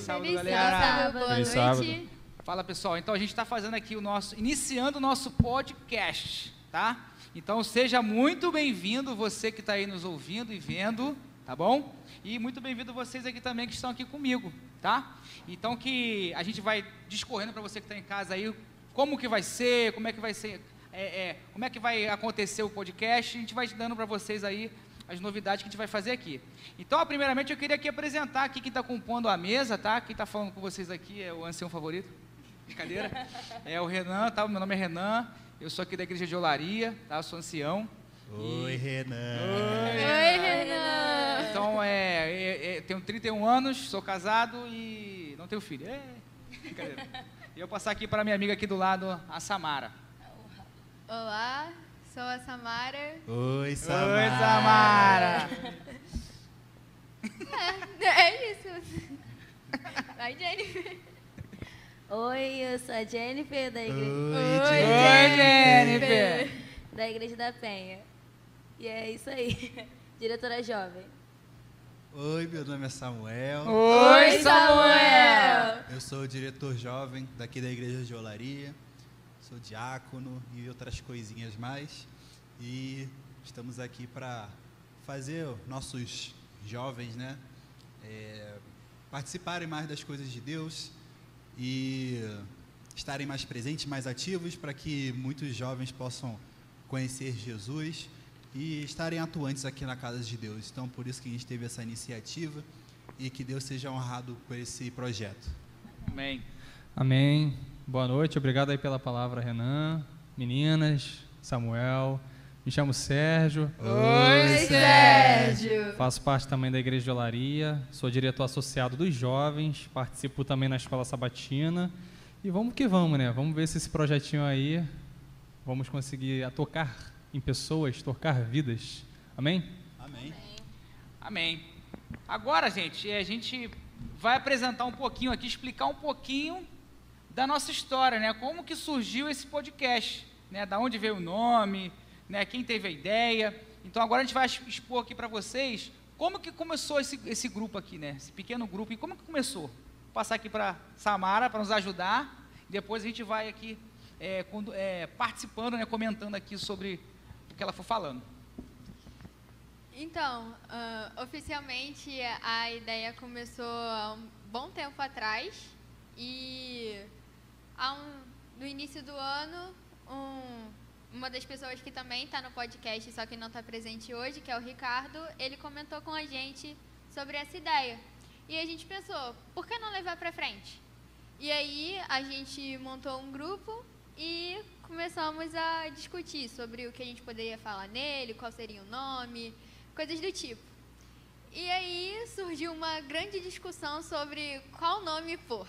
Sábado, Feliz galera. sábado, boa Feliz noite. sábado. Fala, pessoal. Então a gente está fazendo aqui iniciando o nosso podcast, tá? Então seja muito bem-vindo você que está aí nos ouvindo e vendo, tá bom? E muito bem-vindo vocês aqui também que estão aqui comigo, tá? Então que a gente vai discorrendo para você que está em casa aí, como que vai ser, como é que vai ser, como é que vai acontecer o podcast. A gente vai dando para vocês aí as novidades que a gente vai fazer aqui. Então, primeiramente, eu queria aqui apresentar aqui quem está compondo a mesa, tá? Quem está falando com vocês aqui é o ancião favorito. Brincadeira. É o Renan, tá? Meu nome é Renan. Eu sou aqui da igreja de Olaria, tá? Eu sou ancião. Oi, Renan. Oi, Renan. Então, tenho 31 anos, sou casado e não tenho filho. Brincadeira. E eu passar aqui para minha amiga aqui do lado, a Samara. Olá, sou a Samara. Oi, Samara. Oi, Samara. É isso. Vai, Jennifer. Oi, eu sou a Jennifer da igreja, Oi, Jennifer. da Igreja da Penha. E é isso aí, diretora jovem. Oi, meu nome é Samuel. Oi, Samuel. Eu sou o diretor jovem daqui da igreja de Olaria. Sou diácono e outras coisinhas mais. E estamos aqui para fazer nossos jovens, né, participarem mais das coisas de Deus e estarem mais presentes, mais ativos, para que muitos jovens possam conhecer Jesus e estarem atuantes aqui na casa de Deus. Então, por isso que a gente teve essa iniciativa e que Deus seja honrado por esse projeto. Amém. Amém. Boa noite, obrigado aí pela palavra, Renan, meninas, Samuel. Me chamo Sérgio. Oi, Sérgio. Faço parte também da Igreja de Olaria, sou diretor associado dos jovens, participo também na Escola Sabatina. E vamos que vamos, né? Vamos ver se esse projetinho aí, vamos conseguir tocar em pessoas, tocar vidas. Amém? Amém. Amém. Agora, gente, a gente vai apresentar um pouquinho aqui, explicar um pouquinho da nossa história, né? Como que surgiu esse podcast, né? Da onde veio o nome, né? Quem teve a ideia. Então agora a gente vai expor aqui para vocês como que começou esse grupo aqui, né? Esse pequeno grupo, e como que começou. Vou passar aqui para Samara para nos ajudar. Depois a gente vai aqui participando, né? Comentando aqui sobre o que ela for falando. Então, oficialmente a ideia começou há um bom tempo atrás e no início do ano uma das pessoas que também está no podcast, só que não está presente hoje, que é o Ricardo, ele comentou com a gente sobre essa ideia. E a gente pensou, por que não levar para frente? E aí a gente montou um grupo e começamos a discutir sobre o que a gente poderia falar nele, qual seria o nome, coisas do tipo. E aí surgiu uma grande discussão sobre qual nome pôr.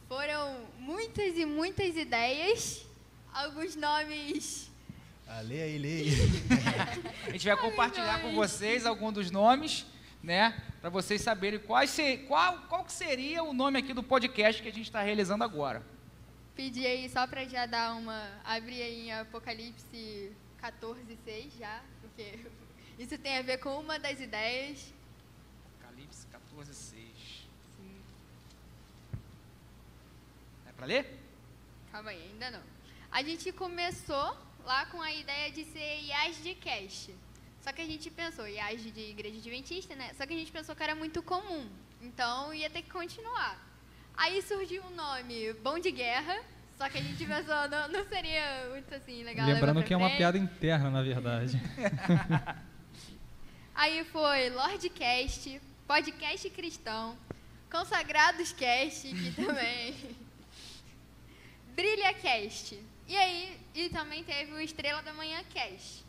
Foram muitas e muitas ideias, alguns nomes... Lê aí. A gente vai compartilhar com vocês alguns dos nomes, né? Para vocês saberem qual que seria o nome aqui do podcast que a gente está realizando agora. Pedi aí só para já dar abrir aí em Apocalipse 14:6 já, porque isso tem a ver com uma das ideias. Apocalipse 14:6. É para ler? Calma aí, ainda não. A gente começou lá com a ideia de ser IAS de Cast. Só que a gente pensou, IAS de Igreja Adventista, né? Só que a gente pensou que era muito comum, então ia ter que continuar. Aí surgiu um nome Bom de Guerra, só que a gente pensou, não seria muito assim legal. Lembrando levar que é pra uma frente. piada interna, na verdade. Aí foi Lordcast, Podcast Cristão, Consagrados Cast, que também... BrilhaCast. E aí, também teve o Estrela da Manhã Cast.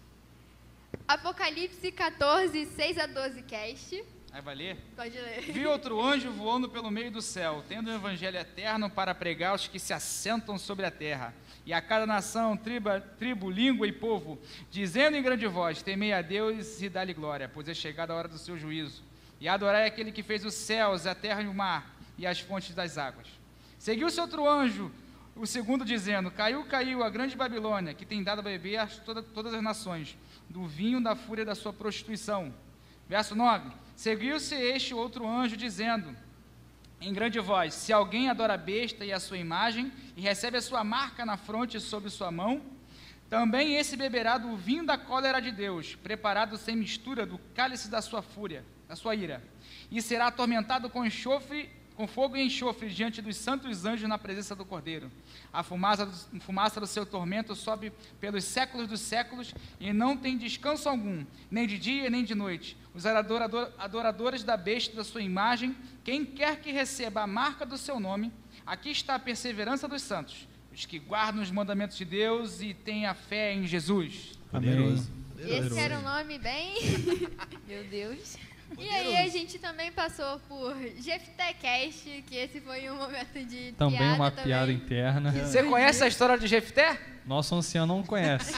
Apocalipse 14:6-12 Cast. Aí vai ler? Pode ler. Vi outro anjo voando pelo meio do céu, tendo o evangelho eterno para pregar aos que se assentam sobre a terra, e a cada nação, tribo, língua e povo, dizendo em grande voz, temei a Deus e dá-lhe glória, pois é chegada a hora do seu juízo, e adorai aquele que fez os céus, a terra e o mar, e as fontes das águas. Seguiu-se outro anjo, o segundo dizendo, caiu a grande Babilônia, que tem dado a beber a todas as nações, do vinho da fúria da sua prostituição. Verso 9, seguiu-se este outro anjo dizendo, em grande voz: se alguém adora a besta e a sua imagem, e recebe a sua marca na fronte e sob sua mão, também esse beberá do vinho da cólera de Deus, preparado sem mistura do cálice da sua fúria, da sua ira, e será atormentado com fogo e enxofre diante dos santos anjos na presença do Cordeiro. A fumaça do seu tormento sobe pelos séculos dos séculos, e não tem descanso algum, nem de dia nem de noite. Os adoradores da besta e da sua imagem, quem quer que receba a marca do seu nome, aqui está a perseverança dos santos, os que guardam os mandamentos de Deus e têm a fé em Jesus. Poderoso. Esse era um nome bem... Meu Deus. E aí a gente também passou por Jefté-cast, que esse foi um momento de Também piada uma também. piada interna. Você conhece a história de Jefté? Nosso ancião não conhece.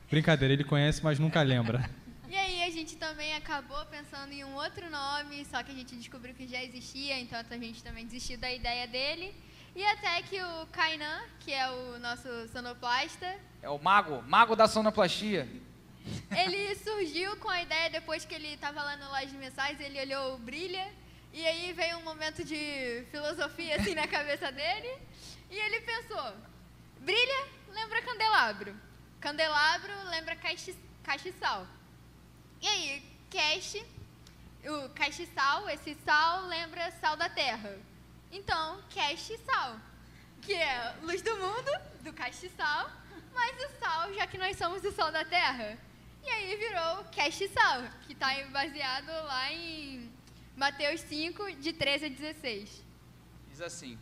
Brincadeira, ele conhece, mas nunca lembra. E aí a gente também acabou pensando em um outro nome, só que a gente descobriu que já existia, então a gente também desistiu da ideia dele. E até que o Kainan, que é o nosso sonoplasta, É o mago da sonoplastia. ele surgiu com a ideia depois que ele estava lá no Loja de Mensais, ele olhou o Brilha, e aí veio um momento de filosofia assim na cabeça dele, e ele pensou: Brilha lembra candelabro, candelabro lembra castiçal. E aí, o castiçal, esse sal lembra sal da terra. Então, castiçal, que é luz do mundo, do castiçal, mas o sal, já que nós somos o sol da terra. E aí virou castiçal, que está baseado lá em Mateus 5, de 13 a 16. Diz assim: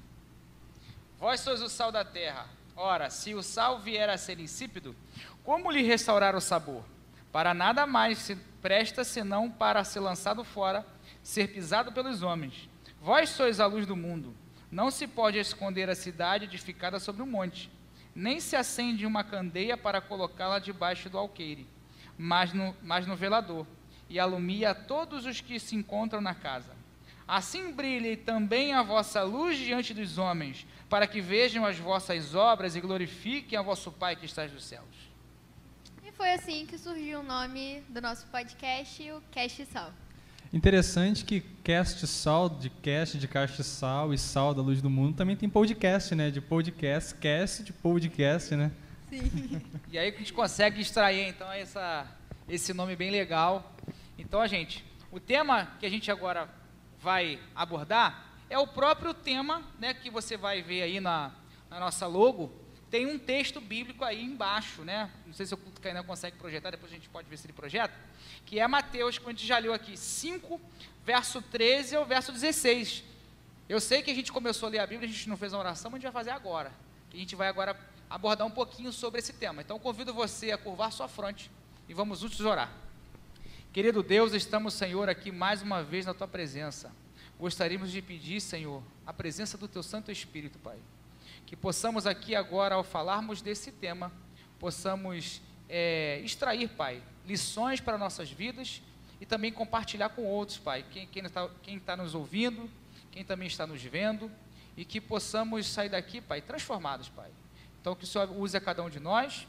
Vós sois o sal da terra. Ora, se o sal vier a ser insípido, como lhe restaurar o sabor? Para nada mais se presta senão para ser lançado fora, ser pisado pelos homens. Vós sois a luz do mundo. Não se pode esconder a cidade edificada sobre um monte, nem se acende uma candeia para colocá-la debaixo do alqueire, mas no velador, e alumia a todos os que se encontram na casa. Assim brilhe também a vossa luz diante dos homens, para que vejam as vossas obras e glorifiquem a vosso Pai que está nos céus. E foi assim que surgiu o nome do nosso podcast, o Cast Sal. Interessante que cast sal, de castiçal e sal da luz do mundo também tem podcast, né? De podcast, cast, de podcast, né? Sim. E aí que a gente consegue extrair, então, esse nome bem legal. Então, gente, o tema que a gente agora vai abordar é o próprio tema, né, que você vai ver aí na nossa logo. Tem um texto bíblico aí embaixo, né? Não sei se o Kainan consegue projetar, depois a gente pode ver se ele projeta, que é Mateus, como a gente já leu aqui, 5, verso 13 ao verso 16. Eu sei que a gente começou a ler a Bíblia, a gente não fez uma oração, mas a gente vai fazer agora. A gente vai agora abordar um pouquinho sobre esse tema. Então, convido você a curvar sua fronte e vamos juntos orar. Querido Deus, estamos, Senhor, aqui mais uma vez na Tua presença. Gostaríamos de pedir, Senhor, a presença do Teu Santo Espírito, Pai. Que possamos aqui agora, ao falarmos desse tema, possamos extrair, Pai, lições para nossas vidas e também compartilhar com outros, Pai, quem está nos ouvindo, quem também está nos vendo, e que possamos sair daqui, Pai, transformados, Pai. Então, que o Senhor use a cada um de nós,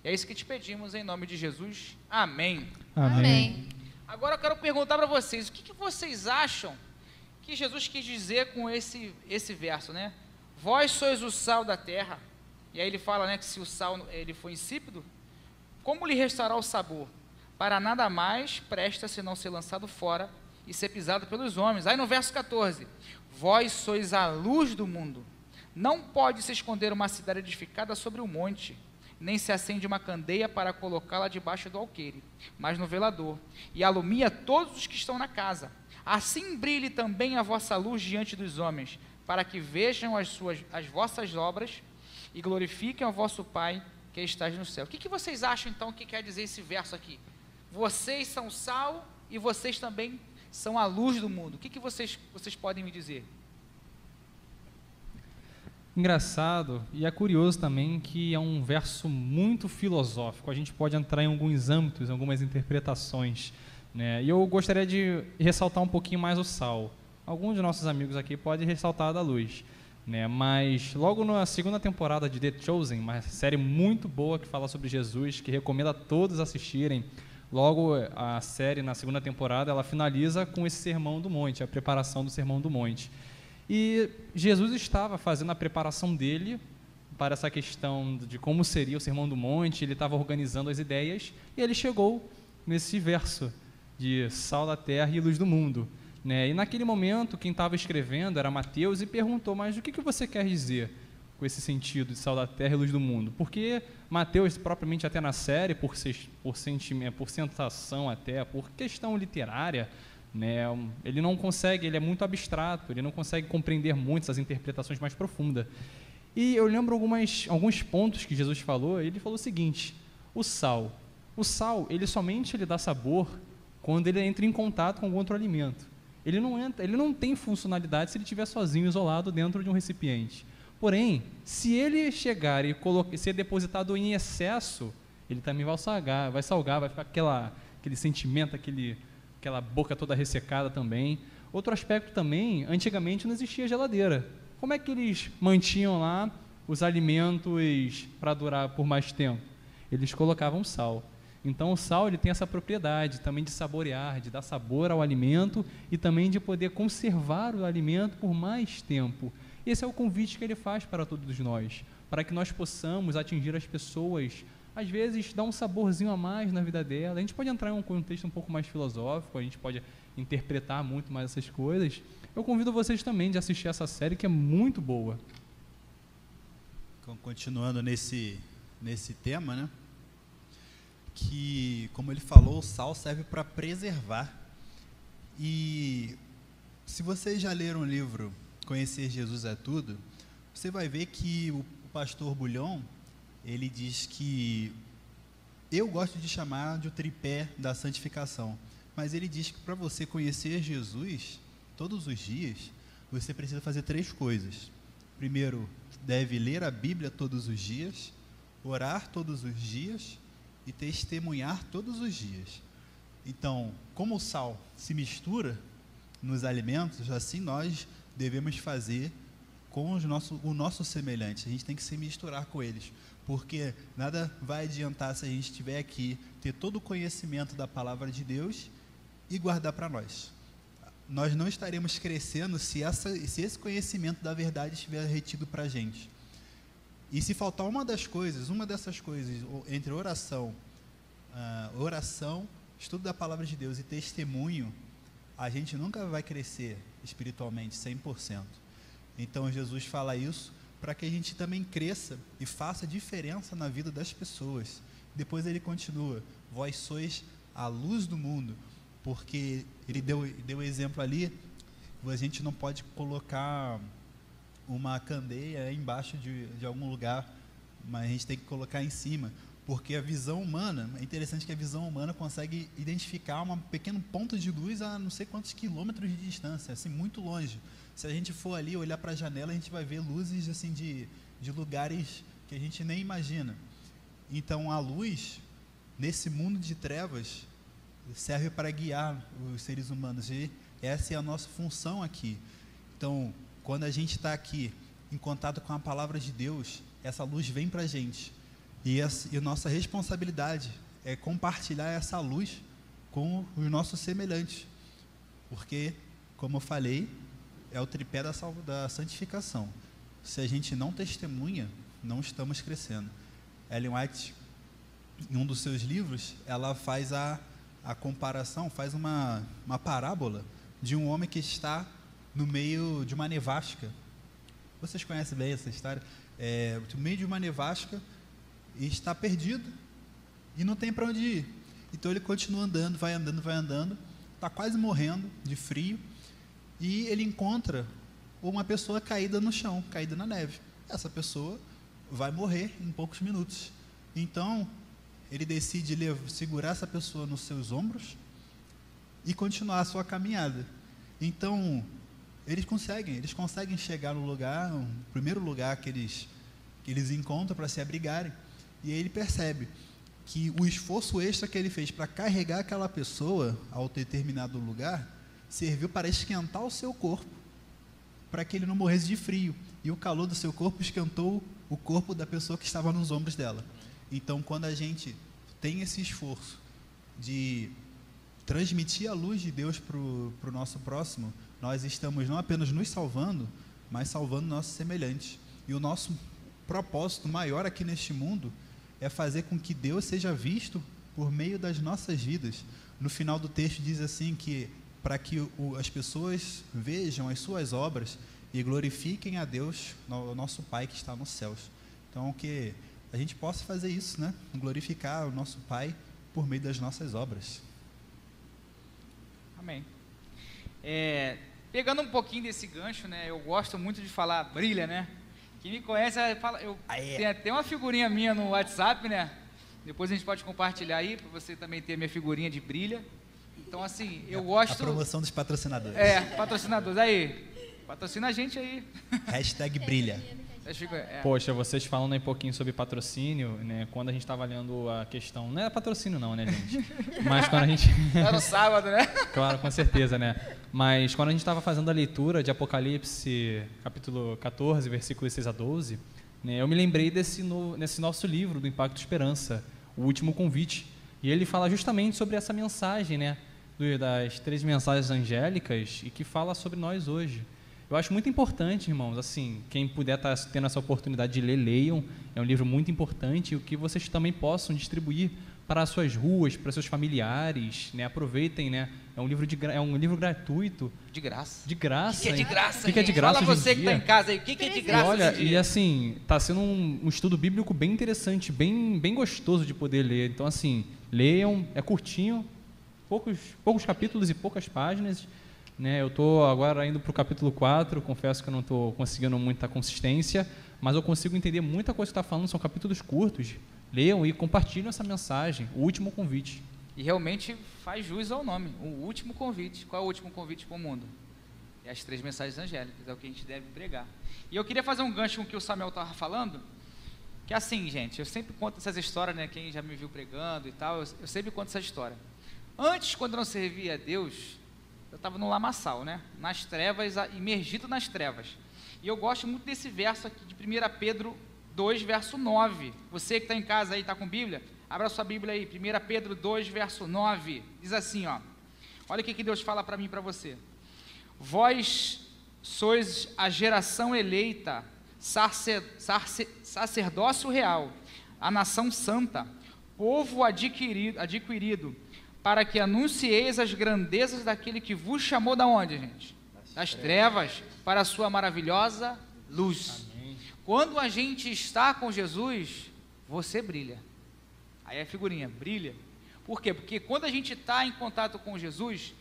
e é isso que te pedimos em nome de Jesus. Amém. Amém. Agora eu quero perguntar para vocês, o que vocês acham que Jesus quis dizer com esse verso, né? Vós sois o sal da terra. E aí ele fala, né, que se o sal ele for insípido, como lhe restaurar o sabor? Para nada mais presta senão ser lançado fora e ser pisado pelos homens. Aí no verso 14, vós sois a luz do mundo. Não pode se esconder uma cidade edificada sobre um monte, nem se acende uma candeia para colocá-la debaixo do alqueire, mas no velador, e alumia todos os que estão na casa. Assim brilhe também a vossa luz diante dos homens, para que vejam as vossas obras e glorifiquem ao vosso Pai que estás no céu. O que vocês acham, então, que quer dizer esse verso aqui? Vocês são sal e vocês também são a luz do mundo. O que vocês podem me dizer? Engraçado, e é curioso também que é um verso muito filosófico. A gente pode entrar em alguns âmbitos, em algumas interpretações, né? E eu gostaria de ressaltar um pouquinho mais o sal. Alguns de nossos amigos aqui podem ressaltar da luz, né? Mas logo na segunda temporada de The Chosen, uma série muito boa que fala sobre Jesus, que recomendo a todos assistirem, logo a série na segunda temporada, ela finaliza com esse Sermão do Monte, a preparação do Sermão do Monte. E Jesus estava fazendo a preparação dele para essa questão de como seria o Sermão do Monte, ele estava organizando as ideias, e ele chegou nesse verso de sal da terra e luz do mundo, né? E naquele momento, quem estava escrevendo era Mateus, e perguntou, mas o que você quer dizer com esse sentido de sal da terra e luz do mundo? Porque Mateus, propriamente até na série, por sentimento, por sensação até, por questão literária, né, ele não consegue, ele é muito abstrato, ele não consegue compreender muito essas interpretações mais profundas. E eu lembro alguns pontos que Jesus falou. Ele falou o seguinte: o sal, ele somente dá sabor quando ele entra em contato com outro alimento. Ele não tem funcionalidade se ele estiver sozinho, isolado dentro de um recipiente. Porém, se ele chegar e ser depositado em excesso, ele também vai salgar, vai ficar aquele sentimento, aquela boca toda ressecada também. Outro aspecto também, antigamente não existia geladeira. Como é que eles mantinham lá os alimentos para durar por mais tempo? Eles colocavam sal. Então o sal ele tem essa propriedade também de saborear, de dar sabor ao alimento e também de poder conservar o alimento por mais tempo. Esse é o convite que ele faz para todos nós, para que nós possamos atingir as pessoas, às vezes dar um saborzinho a mais na vida dela. A gente pode entrar em um contexto um pouco mais filosófico, a gente pode interpretar muito mais essas coisas. Eu convido vocês também de assistir essa série, que é muito boa. Continuando nesse tema, né? Que, como ele falou, o sal serve para preservar. E se vocês já leram o livro Conhecer Jesus é Tudo, você vai ver que o pastor Bullion, ele diz que, eu gosto de chamar de o tripé da santificação, mas ele diz que para você conhecer Jesus todos os dias, você precisa fazer 3 coisas. Primeiro, deve ler a Bíblia todos os dias, orar todos os dias e testemunhar todos os dias. Então, como o sal se mistura nos alimentos, assim nós devemos fazer com o nosso semelhante. A gente tem que se misturar com eles, porque nada vai adiantar se a gente estiver aqui, ter todo o conhecimento da palavra de Deus e guardar para nós. Nós não estaremos crescendo se esse conhecimento da verdade estiver retido para a gente. E se faltar uma dessas coisas, entre oração, estudo da palavra de Deus e testemunho, a gente nunca vai crescer espiritualmente 100%. Então Jesus fala isso para que a gente também cresça e faça diferença na vida das pessoas. Depois ele continua: vós sois a luz do mundo. Porque ele deu exemplo ali, a gente não pode colocar uma candeia embaixo de algum lugar, mas a gente tem que colocar em cima, porque a visão humana, é interessante que a visão humana consegue identificar um pequeno ponto de luz a não sei quantos quilômetros de distância, assim, muito longe. Se a gente for ali olhar para a janela, a gente vai ver luzes assim de lugares que a gente nem imagina. Então a luz, nesse mundo de trevas, serve para guiar os seres humanos, e essa é a nossa função aqui. Então, quando a gente está aqui em contato com a palavra de Deus, essa luz vem para a gente, e a nossa responsabilidade é compartilhar essa luz com os nossos semelhantes, porque, como eu falei, é o tripé da santificação. Se a gente não testemunha, não estamos crescendo. Ellen White, em um dos seus livros, ela faz a comparação, faz uma parábola de um homem que está no meio de uma nevasca. Vocês conhecem bem essa história? No meio de uma nevasca, e está perdido e não tem para onde ir. Então ele continua andando, vai andando, está quase morrendo de frio, e ele encontra uma pessoa caída no chão, caída na neve. Essa pessoa vai morrer em poucos minutos. Então ele decide segurar essa pessoa nos seus ombros e continuar a sua caminhada. Então, eles conseguem chegar no primeiro lugar que eles encontram para se abrigarem. E aí ele percebe que o esforço extra que ele fez para carregar aquela pessoa ao determinado lugar serviu para esquentar o seu corpo, para que ele não morresse de frio. E o calor do seu corpo esquentou o corpo da pessoa que estava nos ombros dela. Então, quando a gente tem esse esforço de transmitir a luz de Deus para o nosso próximo, nós estamos não apenas nos salvando, mas salvando nossos semelhantes. E o nosso propósito maior aqui neste mundo é fazer com que Deus seja visto por meio das nossas vidas. No final do texto diz assim que para que as pessoas vejam as suas obras e glorifiquem a Deus, o nosso Pai que está nos céus. Então, que a gente possa fazer isso, né? Glorificar o nosso Pai por meio das nossas obras. Amém. Pegando um pouquinho desse gancho, né? Eu gosto muito de falar brilha, né? Quem me conhece, tem até uma figurinha minha no WhatsApp, né? Depois a gente pode compartilhar aí, para você também ter minha figurinha de brilha. Então, assim, eu gosto... A promoção dos patrocinadores. Patrocinadores. Aí, patrocina a gente aí. Hashtag brilha. Poxa, vocês falando aí um pouquinho sobre patrocínio, né? Quando a gente estava lendo a questão... Não é patrocínio não, né, gente? Mas quando a gente... Era no sábado, né? Claro, com certeza, né? Mas quando a gente estava fazendo a leitura de Apocalipse, capítulo 14, versículos 6 a 12, né, eu me lembrei nesse nosso livro, do Impacto Esperança, O Último Convite. E ele fala justamente sobre essa mensagem, né? Das 3 mensagens angélicas, e que fala sobre nós hoje. Eu acho muito importante, irmãos, assim, quem puder estar tendo essa oportunidade de ler, leiam. É um livro muito importante, e o que vocês também possam distribuir para as suas ruas, para seus familiares, né? Aproveitem, né? É um livro gratuito. De graça. De graça. O que é de graça? O que é de graça? Fala você que está em casa aí, o que é de graça? Olha, e assim, está sendo um estudo bíblico bem interessante, bem gostoso de poder ler. Então, assim, leiam, é curtinho, poucos capítulos e poucas páginas, né? Eu estou agora indo para o capítulo 4, confesso que eu não estou conseguindo muita consistência, mas eu consigo entender muita coisa que está falando, são capítulos curtos. Leiam e compartilhem essa mensagem, o último convite. E realmente faz jus ao nome, o último convite. Qual é o último convite para o mundo? É as 3 mensagens angélicas, é o que a gente deve pregar. E eu queria fazer um gancho com o que o Samuel estava falando, que assim, gente, eu sempre conto essas histórias, né? Quem já me viu pregando e tal, eu sempre conto essa história. Antes, quando eu não servia a Deus, eu estava no lamaçal, né? Nas trevas, imergido nas trevas. E eu gosto muito desse verso aqui de 1 Pedro 2, verso 9. Você que está em casa aí, está com Bíblia, abra sua Bíblia aí, 1 Pedro 2, verso 9. Diz assim, ó. Olha o que Deus fala para mim e para você. Vós sois a geração eleita, sacerdócio real, a nação santa, povo adquirido, para que anuncieis as grandezas daquele que vos chamou da onde, gente? Das trevas, para a sua maravilhosa luz. Amém. Quando a gente está com Jesus, você brilha. Aí é a figurinha, brilha. Por quê? Porque quando a gente está em contato com Jesus,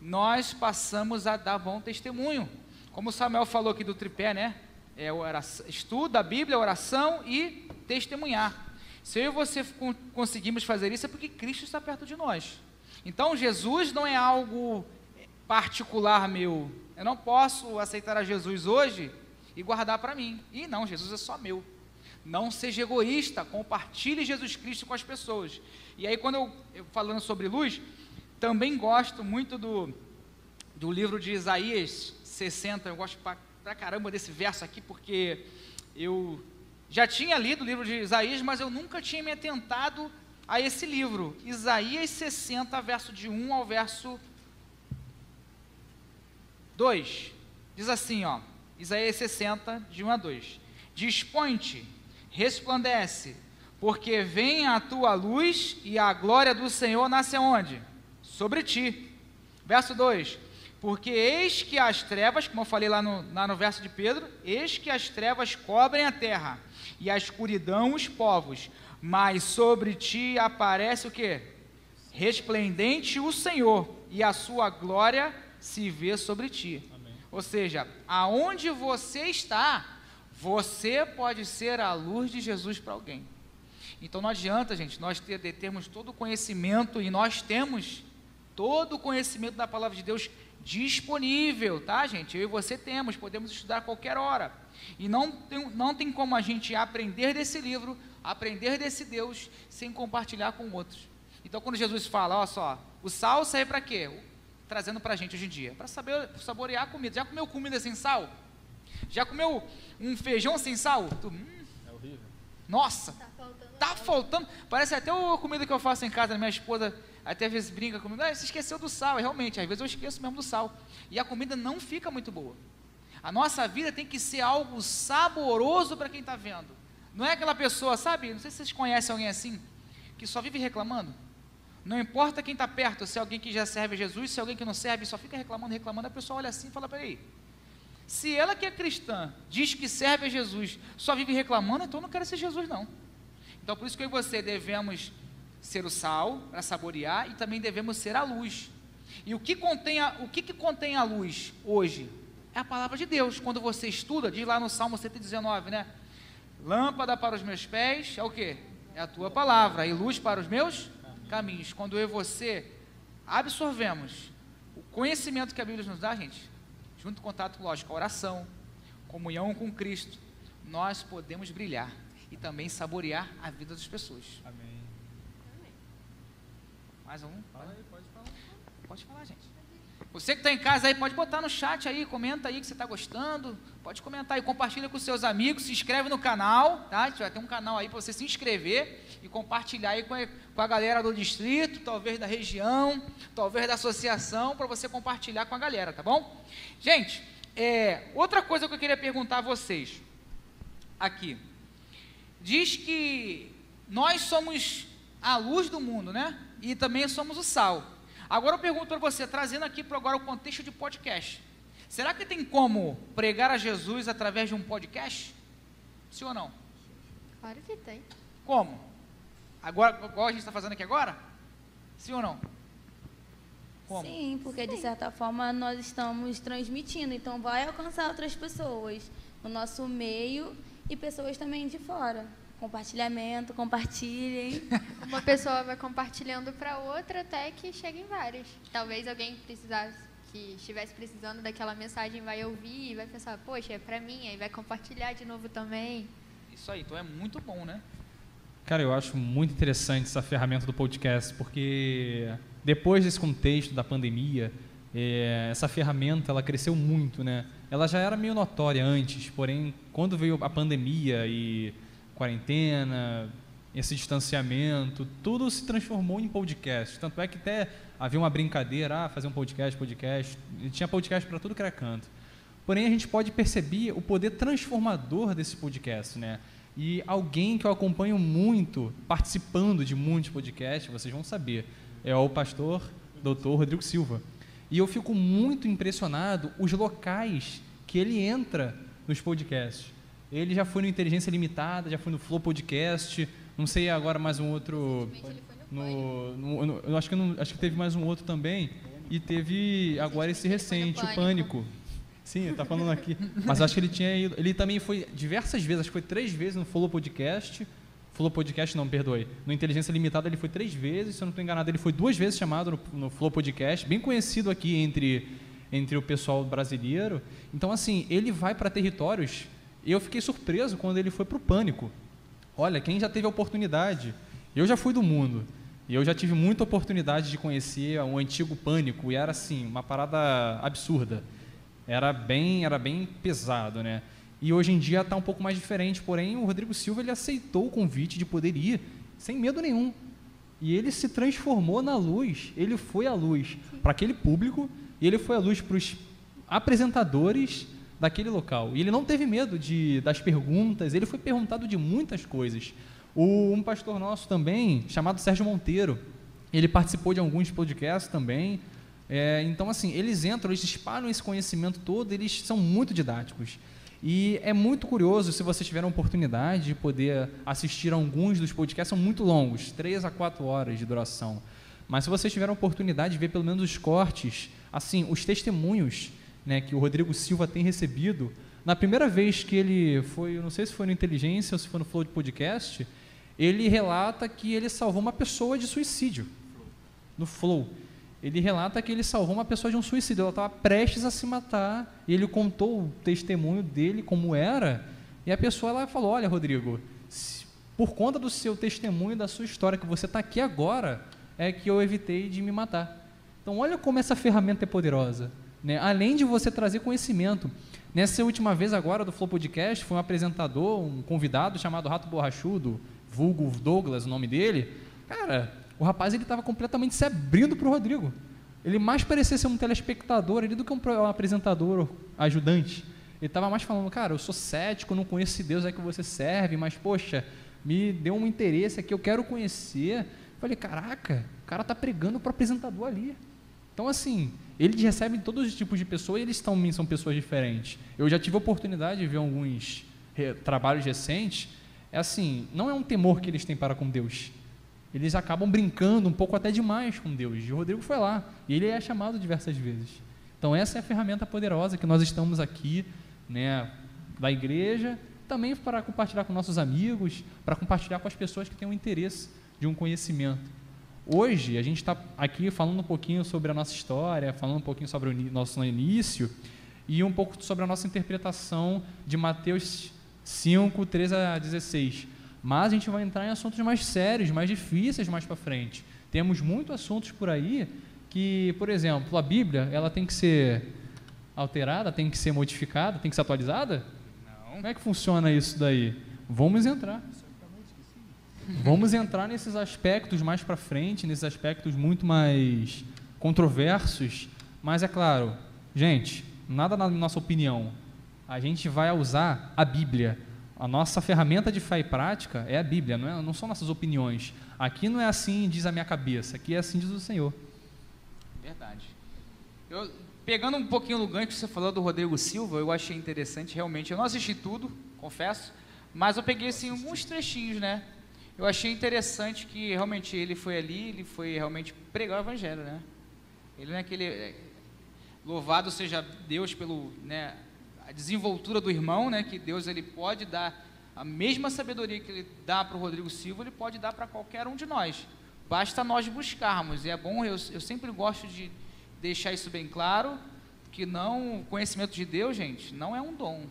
nós passamos a dar bom testemunho. Como o Samuel falou aqui do tripé, né? Estudo a Bíblia, oração e testemunhar. Se eu e você conseguimos fazer isso, é porque Cristo está perto de nós. Então, Jesus não é algo particular meu. Eu não posso aceitar a Jesus hoje e guardar para mim. E não, Jesus é só meu. Não seja egoísta, compartilhe Jesus Cristo com as pessoas. E aí, quando eu falando sobre luz, também gosto muito do livro de Isaías 60. Eu gosto pra caramba desse verso aqui, porque eu já tinha lido o livro de Isaías, mas eu nunca tinha me atentado a esse livro. Isaías 60, verso de 1 ao verso 2. Diz assim, ó, Isaías 60, de 1 a 2. Dispõe-te, resplandece, porque vem a tua luz e a glória do Senhor nasce onde? Sobre ti. Verso 2. Porque eis que as trevas, como eu falei lá no verso de Pedro, eis que as trevas cobrem a terra, e a escuridão os povos, mas sobre ti aparece o quê? Resplendente o Senhor, e a sua glória se vê sobre ti. Amém. Ou seja, aonde você está, você pode ser a luz de Jesus para alguém. Então não adianta, gente, nós termos todo o conhecimento, e nós temos todo o conhecimento da palavra de Deus disponível, tá, gente? Eu e você podemos estudar a qualquer hora. E não tem como a gente aprender desse livro, aprender desse Deus, sem compartilhar com outros. Então, quando Jesus fala, ó só, o sal serve para quê? Trazendo para a gente hoje em dia, para saborear a comida. Já comeu comida sem sal? Já comeu um feijão sem sal? É horrível. Nossa, Tá faltando tá algo. faltando. Parece até a comida que eu faço em casa, minha esposa até às vezes brinca comigo, você esqueceu do sal. E realmente, às vezes eu esqueço mesmo do sal. E a comida não fica muito boa. A nossa vida tem que ser algo saboroso para quem está vendo. Não é aquela pessoa, sabe? Não sei se vocês conhecem alguém assim, que só vive reclamando. Não importa quem está perto, se é alguém que já serve a Jesus, se é alguém que não serve, só fica reclamando, a pessoa olha assim e fala, peraí, se ela que é cristã, diz que serve a Jesus, só vive reclamando, então não quero ser Jesus não. Então por isso que eu e você devemos ser o sal, para saborear, e também devemos ser a luz. E o que contém a luz hoje? É a palavra de Deus. Quando você estuda, diz lá no Salmo 119, né? Lâmpada para os meus pés, é o quê? É a tua palavra, e luz para os meus caminhos. Quando eu e você absorvemos o conhecimento que a Bíblia nos dá, gente, junto com contato, lógico, a oração, comunhão com Cristo, nós podemos brilhar e também saborear a vida das pessoas. Amém. Mais um? Fala aí, pode falar. Pode falar, gente. Você que está em casa aí, pode botar no chat aí, comenta aí que você está gostando, pode comentar aí, compartilha com seus amigos, se inscreve no canal, tá? Vai ter um canal aí para você se inscrever e compartilhar aí com a galera do distrito, talvez da região, talvez da associação, para você compartilhar com a galera, tá bom? Gente, outra coisa que eu queria perguntar a vocês, aqui, diz que nós somos a luz do mundo, né? E também somos o sal. Agora eu pergunto para você, trazendo aqui para agora o contexto de podcast. Será que tem como pregar a Jesus através de um podcast? Sim ou não? Claro que tem. Como? Agora, igual a gente está fazendo aqui agora? Sim ou não? Como? Sim, porque de certa forma nós estamos transmitindo, então vai alcançar outras pessoas no nosso meio e pessoas também de fora. Compartilhamento, compartilhem. Uma pessoa vai compartilhando para outra até que cheguem várias. Talvez alguém que estivesse precisando daquela mensagem vai ouvir e vai pensar, poxa, é para mim, aí vai compartilhar de novo também. Isso aí, então é muito bom, né? Cara, eu acho muito interessante essa ferramenta do podcast, porque depois desse contexto da pandemia, essa ferramenta ela cresceu muito, né? Ela já era meio notória antes, porém, quando veio a pandemia e quarentena, esse distanciamento, tudo se transformou em podcast. Tanto é que até havia uma brincadeira, fazer um podcast, e tinha podcast para tudo que era canto. Porém, a gente pode perceber o poder transformador desse podcast, né? E alguém que eu acompanho muito, participando de muitos podcasts, vocês vão saber, é o pastor Dr. Rodrigo Silva. E eu fico muito impressionado os locais que ele entra nos podcasts. Ele já foi no Inteligência Limitada, já foi no Flow Podcast, não sei agora mais um outro. Eu acho que teve mais um outro também. E teve agora esse recente, o Pânico. Sim, ele está falando aqui. Mas acho que ele tinha ido. Ele também foi diversas vezes, acho que foi 3 vezes no Flow Podcast. Flow Podcast, não, perdoe. No Inteligência Limitada ele foi 3 vezes, se eu não estou enganado, ele foi 2 vezes chamado no Flow Podcast, bem conhecido aqui entre o pessoal brasileiro. Então, assim, ele vai para territórios. Eu fiquei surpreso quando ele foi para o Pânico. Olha, quem já teve a oportunidade, eu já fui do mundo, e eu já tive muita oportunidade de conhecer o antigo Pânico, e era assim, uma parada absurda. Era bem pesado, né? E hoje em dia está um pouco mais diferente, porém o Rodrigo Silva ele aceitou o convite de poder ir, sem medo nenhum. E ele se transformou na luz, ele foi a luz para aquele público, e ele foi a luz para os apresentadores daquele local. E ele não teve medo das perguntas, ele foi perguntado de muitas coisas. Um pastor nosso também, chamado Sérgio Monteiro, ele participou de alguns podcasts também. Então, assim, eles entram, eles espalham esse conhecimento todo, eles são muito didáticos. E é muito curioso, se vocês tiverem a oportunidade de poder assistir a alguns dos podcasts, são muito longos, 3 a 4 horas de duração. Mas se vocês tiverem a oportunidade de ver pelo menos os cortes, assim, os testemunhos, né, que o Rodrigo Silva tem recebido, na primeira vez que ele foi, eu não sei se foi no Inteligência ou se foi no Flow de Podcast, ele relata que ele salvou uma pessoa de suicídio, no Flow. Ele relata que ele salvou uma pessoa de um suicídio, ela estava prestes a se matar, e ele contou o testemunho dele, como era, e a pessoa ela falou, olha, Rodrigo, por conta do seu testemunho, da sua história, que você está aqui agora, é que eu evitei de me matar. Então, olha como essa ferramenta é poderosa. Né? Além de você trazer conhecimento, Nessa última vez agora do Flow Podcast, foi um apresentador, um convidado chamado Rato Borrachudo, vulgo Douglas, o nome dele. Cara, o rapaz ele estava completamente se abrindo para o Rodrigo. Ele mais parecia ser um telespectador ali do que um apresentador ajudante. Ele estava mais falando, cara, eu sou cético, não conheço esse Deus aí que você serve, mas, poxa, me deu um interesse aqui, eu quero conhecer. Falei, caraca, o cara está pregando para o apresentador ali. Então, assim, eles recebem todos os tipos de pessoas e eles também são pessoas diferentes. Eu já tive a oportunidade de ver alguns trabalhos recentes. É assim, não é um temor que eles têm para com Deus. Eles acabam brincando um pouco até demais com Deus. E o Rodrigo foi lá, e ele é chamado diversas vezes. Então, essa é a ferramenta poderosa que nós estamos aqui, né, da igreja, também para compartilhar com nossos amigos, para compartilhar com as pessoas que têm um interesse de um conhecimento. Hoje, a gente está aqui falando um pouquinho sobre a nossa história, falando um pouquinho sobre o nosso início e um pouco sobre a nossa interpretação de Mateus 5, 13 a 16. Mas a gente vai entrar em assuntos mais sérios, mais difíceis mais para frente. Temos muitos assuntos por aí que, por exemplo, a Bíblia, ela tem que ser alterada, tem que ser modificada, tem que ser atualizada? Não. Como é que funciona isso daí? Vamos entrar. Vamos entrar nesses aspectos mais para frente, nesses aspectos muito mais controversos, mas é claro, gente, nada na nossa opinião. A gente vai usar a Bíblia. A nossa ferramenta de fé e prática é a Bíblia, não são nossas opiniões. Aqui não é assim, diz a minha cabeça, aqui é assim, diz o Senhor. Verdade. Pegando um pouquinho no gancho que você falou do Rodrigo Silva, eu achei interessante, realmente. Eu não assisti tudo, confesso, mas eu peguei assim, alguns trechinhos, né? Eu achei interessante que realmente ele foi ali, ele foi realmente pregar o evangelho, né? Ele não é aquele... Louvado seja Deus pelo, né, a desenvoltura do irmão, né? Que Deus ele pode dar a mesma sabedoria que ele dá para o Rodrigo Silva, ele pode dar para qualquer um de nós. Basta nós buscarmos. E é bom, eu sempre gosto de deixar isso bem claro, que não, o conhecimento de Deus, gente, não é um dom,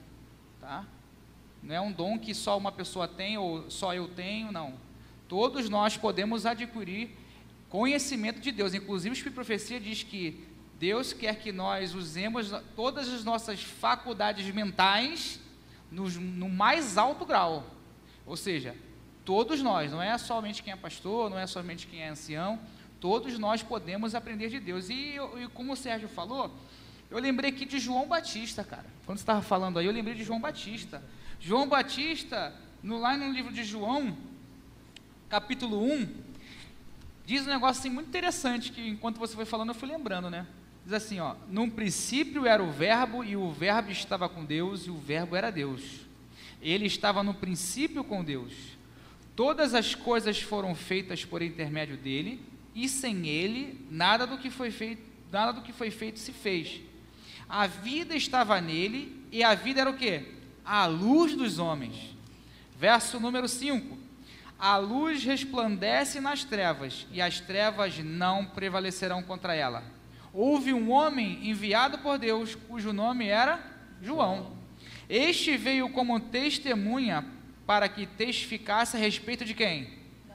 tá? Não é um dom que só uma pessoa tem ou só eu tenho, não. Todos nós podemos adquirir conhecimento de Deus. Inclusive, o Espírito de Profecia diz que Deus quer que nós usemos todas as nossas faculdades mentais no mais alto grau. Ou seja, todos nós, não é somente quem é pastor, não é somente quem é ancião, todos nós podemos aprender de Deus. E como o Sérgio falou, eu lembrei aqui de João Batista, cara. Quando você estava falando aí, eu lembrei de João Batista. João Batista, lá no livro de João, capítulo 1, diz um negócio assim muito interessante, que enquanto você foi falando eu fui lembrando, né? Diz assim, ó: no princípio era o verbo, e o verbo estava com Deus, e o verbo era Deus. Ele estava no princípio com Deus. Todas as coisas foram feitas por intermédio dele, e sem ele, nada do que foi feito se fez. A vida estava nele, e a vida era o quê? A luz dos homens. Verso número 5: a luz resplandece nas trevas, e as trevas não prevalecerão contra ela. Houve um homem enviado por Deus, cujo nome era João. Este veio como testemunha para que testificasse a respeito de quem?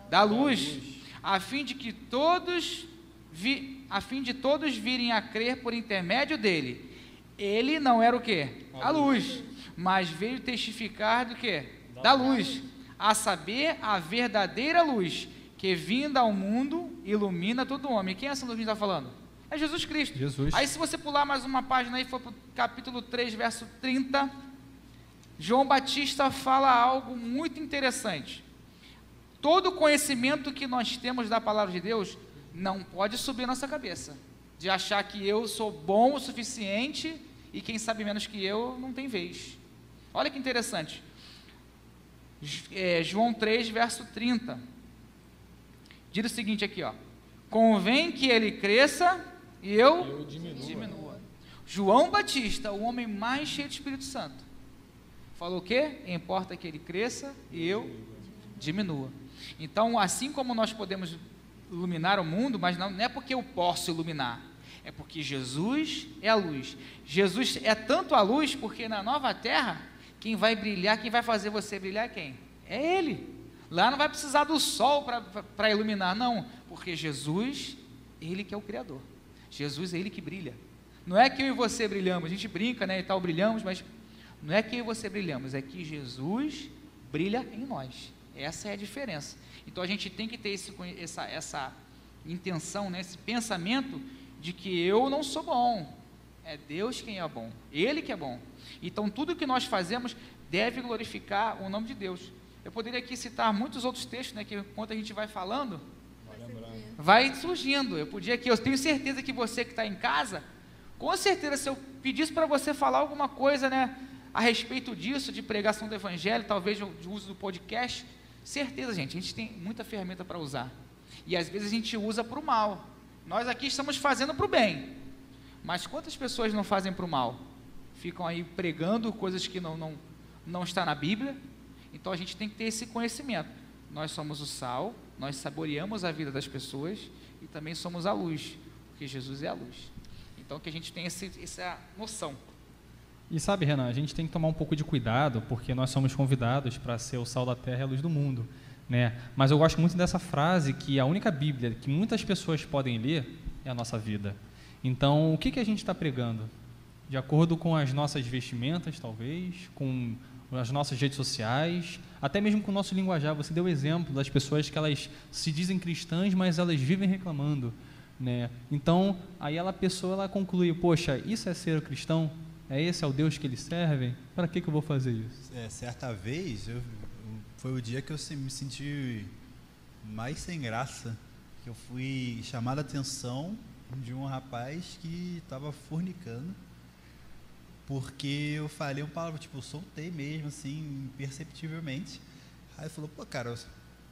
Da luz, a fim de todos virem a crer por intermédio dele. Ele não era o quê? A luz, mas veio testificar do quê? Da luz, a saber, a verdadeira luz, que vinda ao mundo, ilumina todo homem. Quem é essa luz que a gente está falando? É Jesus Cristo. Jesus. Aí se você pular mais uma página aí, for para o capítulo 3, verso 30, João Batista fala algo muito interessante. Todo conhecimento que nós temos da palavra de Deus não pode subir a nossa cabeça, de achar que eu sou bom o suficiente e quem sabe menos que eu não tem vez. Olha que interessante. João 3, verso 30, diz o seguinte aqui, ó: convém que ele cresça e eu diminua. João Batista, o homem mais cheio de Espírito Santo, falou o quê? Importa que ele cresça e eu diminua. Então, assim como nós podemos iluminar o mundo, mas não é porque eu posso iluminar, é porque Jesus é a luz. Jesus é tanto a luz, porque na nova terra, quem vai brilhar, quem vai fazer você brilhar é quem? É Ele. Lá não vai precisar do sol para iluminar, não, porque Jesus, Ele que é o Criador. Jesus é Ele que brilha. Não é que eu e você brilhamos, a gente brinca, né, e tal, brilhamos, mas Não é que eu e você brilhamos, é que Jesus brilha em nós. Essa é a diferença. Então a gente tem que ter essa intenção, né, esse pensamento de que eu não sou bom, é Deus quem é bom, Ele que é bom. Então tudo que nós fazemos deve glorificar o nome de Deus. Eu poderia aqui citar muitos outros textos, né, que enquanto a gente vai falando, vai surgindo. Eu tenho certeza que você que está em casa, com certeza, se eu pedisse para você falar alguma coisa, né, a respeito disso, de pregação do evangelho, talvez de uso do podcast, certeza, gente, a gente tem muita ferramenta para usar. E às vezes a gente usa para o mal. Nós aqui estamos fazendo para o bem. Mas quantas pessoas não fazem para o mal? Ficam aí pregando coisas que não está na Bíblia. Então a gente tem que ter esse conhecimento. Nós somos o sal, nós saboreamos a vida das pessoas e também somos a luz, porque Jesus é a luz. Então que a gente tenha essa noção. E sabe, Renan, a gente tem que tomar um pouco de cuidado, porque nós somos convidados para ser o sal da terra e a luz do mundo, né? Mas eu gosto muito dessa frase, que a única Bíblia que muitas pessoas podem ler é a nossa vida. Então, o que a gente está pregando? De acordo com as nossas vestimentas, talvez, com as nossas redes sociais, até mesmo com o nosso linguajar. Você deu o exemplo das pessoas que elas se dizem cristãs, mas elas vivem reclamando, né? Então, aí a pessoa ela conclui, poxa, isso é ser cristão? Esse é o Deus que eles servem? Para que eu vou fazer isso? Certa vez, foi o dia que eu me senti mais sem graça, que eu fui chamado a atenção de um rapaz que estava fornicando, porque eu falei uma palavra, tipo, eu soltei mesmo, assim, imperceptivelmente. Aí ele falou, pô, cara,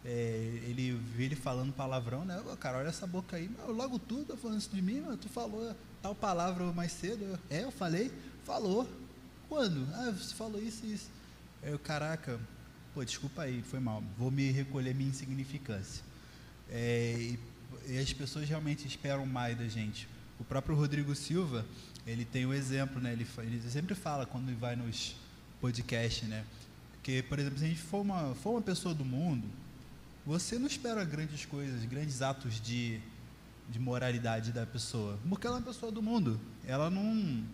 ele viu ele falando palavrão, né? Ô, cara, olha essa boca aí. Logo tu tá falando isso de mim, mano? Tu falou tal palavra mais cedo. Eu falei? Falou. Quando? Você falou isso e isso. Eu, caraca, pô, desculpa aí, foi mal. Vou me recolher minha insignificância. E as pessoas realmente esperam mais da gente. O próprio Rodrigo Silva, ele tem um exemplo, né? Ele sempre fala quando ele vai nos podcasts, né? Porque, por exemplo, se a gente for uma pessoa do mundo, você não espera grandes coisas, grandes atos de moralidade da pessoa, porque ela é uma pessoa do mundo. Ela não,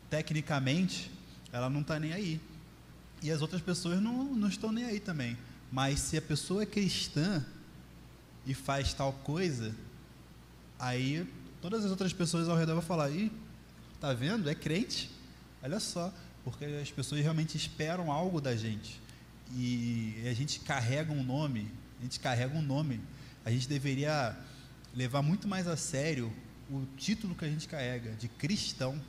tecnicamente, ela não está nem aí. E as outras pessoas não estão nem aí também. Mas se a pessoa é cristã e faz tal coisa, aí todas as outras pessoas ao redor vão falar, ih, tá vendo? É crente? Olha só, porque as pessoas realmente esperam algo da gente. E a gente carrega um nome, a gente deveria levar muito mais a sério o título que a gente carrega, de cristão.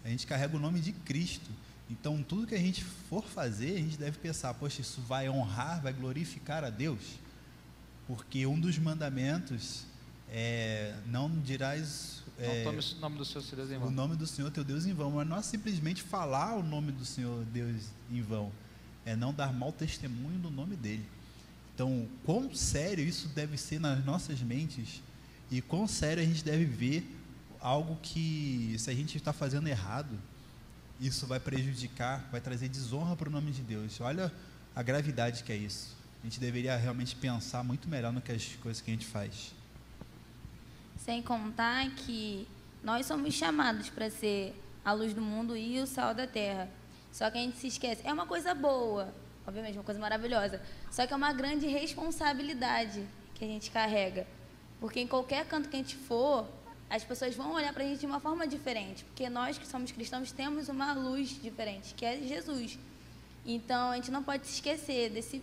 A gente carrega o nome de Cristo. Então, tudo que a gente for fazer, a gente deve pensar, poxa, isso vai honrar, vai glorificar a Deus? Porque um dos mandamentos é, não dirás... não tome o nome do Senhor teu Deus em vão. O nome do Senhor teu Deus em vão, mas não é simplesmente falar o nome do Senhor Deus em vão, é não dar mau testemunho do nome dele. Então, quão sério isso deve ser nas nossas mentes e quão sério a gente deve ver algo que, se a gente está fazendo errado, isso vai prejudicar, vai trazer desonra para o nome de Deus. Olha a gravidade que é isso. A gente deveria realmente pensar muito melhor no que as coisas que a gente faz. Sem contar que nós somos chamados para ser a luz do mundo e o sal da terra. Só que a gente se esquece. É uma coisa boa, obviamente, uma coisa maravilhosa. Só que é uma grande responsabilidade que a gente carrega. Porque em qualquer canto que a gente for, as pessoas vão olhar para a gente de uma forma diferente. Porque nós que somos cristãos temos uma luz diferente, que é Jesus. Então, a gente não pode se esquecer disso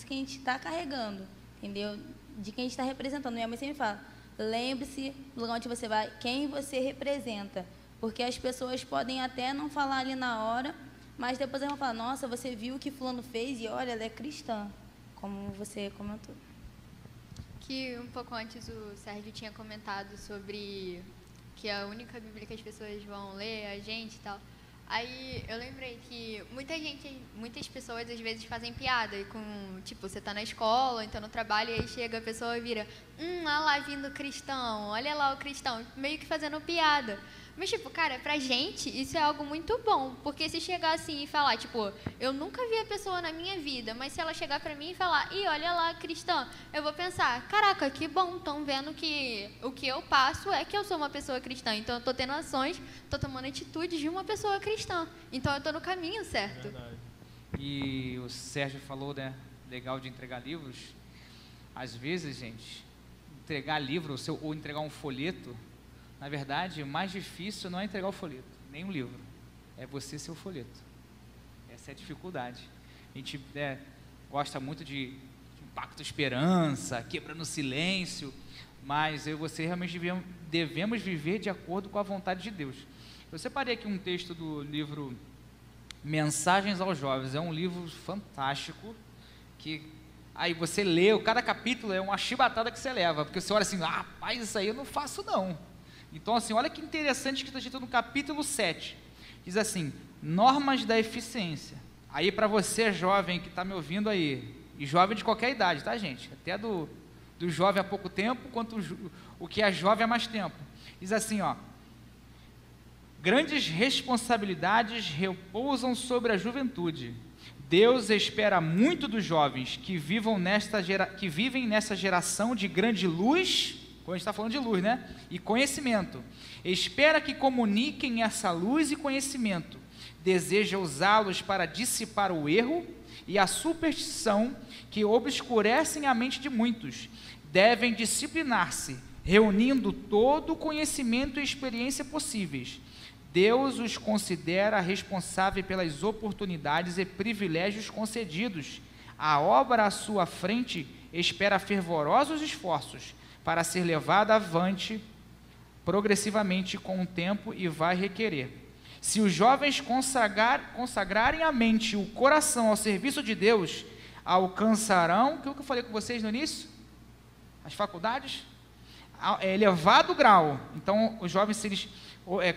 que a gente está carregando, entendeu? De quem a gente está representando. Minha mãe sempre fala, lembre-se do lugar onde você vai, quem você representa. Porque as pessoas podem até não falar ali na hora, mas depois elas vão falar, nossa, você viu o que fulano fez e olha, ela é cristã, como você comentou. Que um pouco antes o Sérgio tinha comentado sobre que a única Bíblia que as pessoas vão ler é a gente e tal. Aí eu lembrei que muitas pessoas às vezes fazem piada e com, tipo, você tá na escola, ou então no trabalho, e aí chega a pessoa e vira, olha lá vindo cristão, olha lá o cristão, meio que fazendo piada. Mas, tipo, cara, pra gente isso é algo muito bom. Porque se chegar assim e falar, tipo, eu nunca vi a pessoa na minha vida, mas se ela chegar pra mim e falar, ih, olha lá, cristã, eu vou pensar, caraca, que bom, estão vendo que o que eu passo é que eu sou uma pessoa cristã. Então eu tô tendo ações, tô tomando atitudes de uma pessoa cristã. Então eu tô no caminho certo. Verdade. E o Sérgio falou, né, legal de entregar livros. Às vezes, gente, entregar livro ou entregar um folheto, na verdade, o mais difícil não é entregar o folheto, nem um livro, é você ser o folheto. Essa é a dificuldade. A gente gosta muito de Impacto Esperança, Quebrando o Silêncio, mas eu e você realmente devemos viver de acordo com a vontade de Deus. Eu separei aqui um texto do livro Mensagens aos Jovens. É um livro fantástico, que aí você lê, cada capítulo é uma chibatada que você leva, porque você olha assim, rapaz, isso aí eu não faço não. Então assim, olha que interessante que está escrito no capítulo 7, diz assim, normas da eficiência. Aí para você jovem que está me ouvindo aí, e jovem de qualquer idade, tá gente? Até do jovem há pouco tempo, quanto o que é jovem há mais tempo. Diz assim, ó, grandes responsabilidades repousam sobre a juventude. Deus espera muito dos jovens que vivem nessa geração de grande luz, quando a gente está falando de luz, né? E conhecimento. Espera que comuniquem essa luz e conhecimento. Deseja usá-los para dissipar o erro e a superstição que obscurecem a mente de muitos. Devem disciplinar-se, reunindo todo o conhecimento e experiência possíveis. Deus os considera responsáveis pelas oportunidades e privilégios concedidos. A obra à sua frente espera fervorosos esforços para ser levada avante progressivamente com o tempo e vai requerer. Se os jovens consagrarem a mente e o coração ao serviço de Deus, alcançarão, o que eu falei com vocês no início? As faculdades? Elevado grau. Então, os jovens, se eles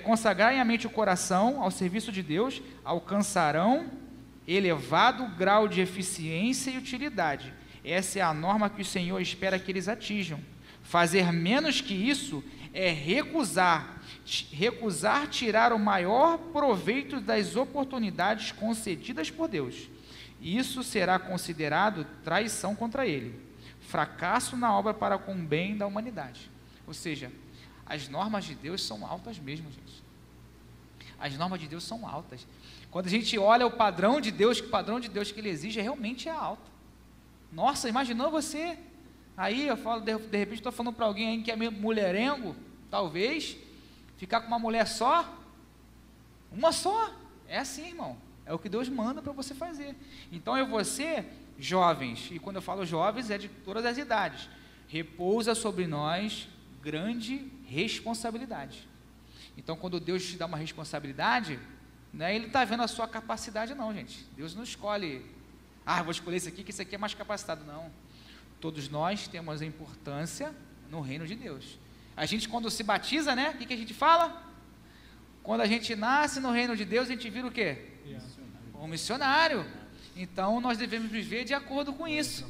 consagrarem a mente e o coração ao serviço de Deus, alcançarão elevado grau de eficiência e utilidade. Essa é a norma que o Senhor espera que eles atinjam. Fazer menos que isso é recusar tirar o maior proveito das oportunidades concedidas por Deus. Isso será considerado traição contra Ele, fracasso na obra para com o bem da humanidade. Ou seja, as normas de Deus são altas mesmo, gente. As normas de Deus são altas. Quando a gente olha o padrão de Deus que Ele exige, realmente é alto. Nossa, imaginou você? Aí eu falo, de repente estou falando para alguém aí que é meio mulherengo, talvez, ficar com uma mulher só, uma só, é assim, irmão, é o que Deus manda para você fazer. Então eu e você, jovens, e quando eu falo jovens é de todas as idades, repousa sobre nós grande responsabilidade. Então quando Deus te dá uma responsabilidade, não é Ele está vendo a sua capacidade não, gente. Deus não escolhe, vou escolher esse aqui, que esse aqui é mais capacitado, não. Todos nós temos a importância no reino de Deus. A gente quando se batiza, né, o que a gente fala? Quando a gente nasce no reino de Deus, a gente vira o quê? Um missionário. Então nós devemos viver de acordo com isso.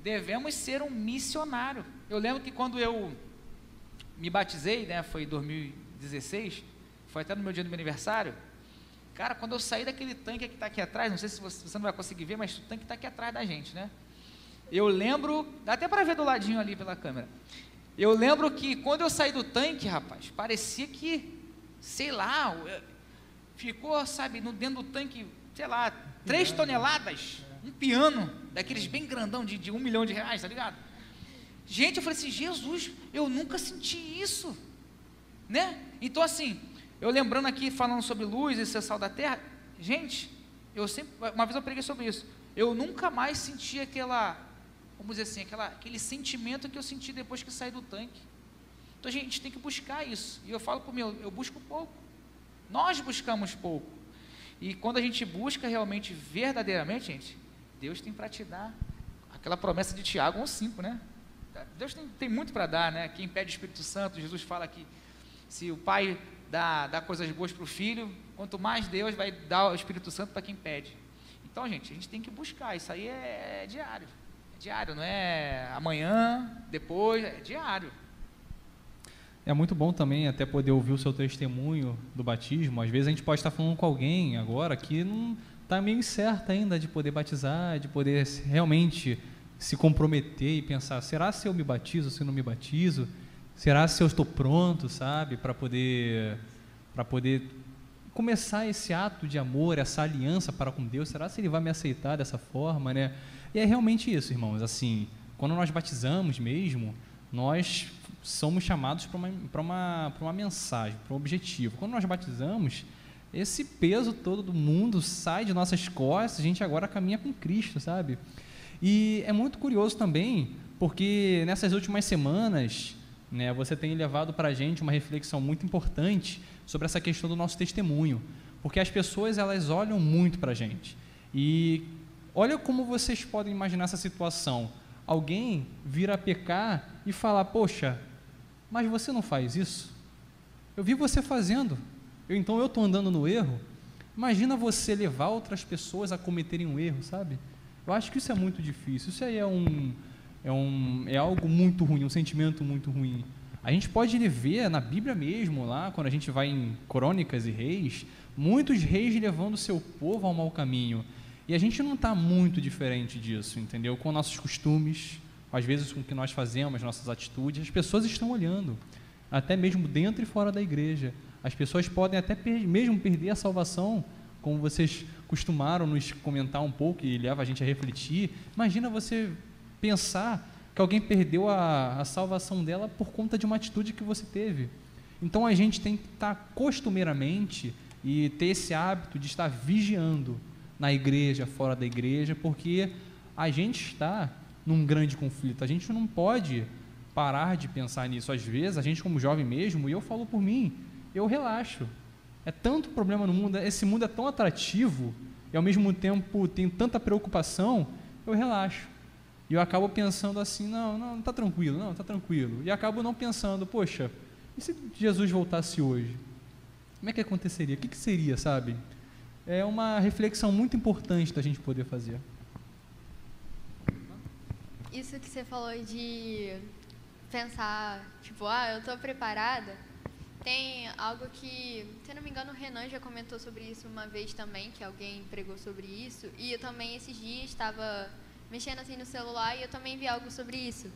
Devemos ser um missionário. Eu lembro que quando eu me batizei, né, foi em 2016, foi até no meu dia do meu aniversário. Cara, quando eu saí daquele tanque que está aqui atrás, não sei se você não vai conseguir ver, mas o tanque está aqui atrás da gente, né? Eu lembro, dá até para ver do ladinho ali pela câmera. Eu lembro que quando eu saí do tanque, rapaz, parecia que, sei lá, ficou, sabe, dentro do tanque, sei lá, 3 toneladas, um piano, daqueles bem grandão, de R$1 milhão, tá ligado? Gente, eu falei assim, Jesus, eu nunca senti isso, né? Então assim, eu lembrando aqui, falando sobre luz e ser sal da terra, gente, uma vez eu preguei sobre isso, eu nunca mais senti vamos dizer assim, aquele sentimento que eu senti depois que saí do tanque. Então a gente tem que buscar isso, e eu falo por mim, eu busco pouco, nós buscamos pouco, e quando a gente busca realmente, verdadeiramente, gente, Deus tem para te dar, aquela promessa de Tiago 1,5, né? Deus tem muito para dar, né? Quem pede o Espírito Santo, Jesus fala que se o Pai dá coisas boas para o Filho, quanto mais Deus vai dar o Espírito Santo para quem pede. Então, gente, a gente tem que buscar, isso aí é diário, não é amanhã, depois, é diário. é muito bom também até poder ouvir o seu testemunho do batismo. Às vezes a gente pode estar falando com alguém agora que não está meio incerto ainda de poder batizar, de poder realmente se comprometer e pensar, será se eu me batizo, se eu não me batizo? Será se eu estou pronto, sabe, para poder começar esse ato de amor, essa aliança para com Deus? Será se Ele vai me aceitar dessa forma, né? E é realmente isso, irmãos. Assim, quando nós batizamos mesmo, nós somos chamados para uma mensagem, para um objetivo. Quando nós batizamos, esse peso todo do mundo sai de nossas costas, a gente agora caminha com Cristo, sabe? E é muito curioso também, porque nessas últimas semanas, né, você tem levado para a gente uma reflexão muito importante sobre essa questão do nosso testemunho, porque as pessoas, elas olham muito para a gente, e olha como vocês podem imaginar essa situação, alguém vir a pecar e falar, poxa, mas você não faz isso? Eu vi você fazendo, então eu estou andando no erro. Imagina você levar outras pessoas a cometerem um erro, sabe? Eu acho que isso é muito difícil, isso aí é algo muito ruim, um sentimento muito ruim. A gente pode ver na Bíblia mesmo, lá, quando a gente vai em Crônicas e Reis, muitos reis levando o seu povo ao mau caminho. E a gente não está muito diferente disso, entendeu? Com nossos costumes, às vezes com o que nós fazemos, nossas atitudes, as pessoas estão olhando, até mesmo dentro e fora da igreja. As pessoas podem até mesmo perder a salvação, como vocês costumaram nos comentar um pouco e leva a gente a refletir. Imagina você pensar que alguém perdeu a salvação dela por conta de uma atitude que você teve. Então a gente tem que estar costumeiramente e ter esse hábito de estar vigiando na igreja, fora da igreja, porque a gente está num grande conflito, a gente não pode parar de pensar nisso. Às vezes, a gente como jovem mesmo, e eu falo por mim, eu relaxo. É tanto problema no mundo, esse mundo é tão atrativo, e ao mesmo tempo tem tanta preocupação, eu relaxo. E eu acabo pensando assim, não está tranquilo. E acabo não pensando, poxa, e se Jesus voltasse hoje? Como é que aconteceria? O que seria, sabe? É uma reflexão muito importante da gente poder fazer. Isso que você falou de pensar, tipo, eu estou preparada, tem algo que, se não me engano, o Renan já comentou sobre isso uma vez também, que alguém pregou sobre isso, e eu também esses dias estava mexendo assim no celular e eu também vi algo sobre isso,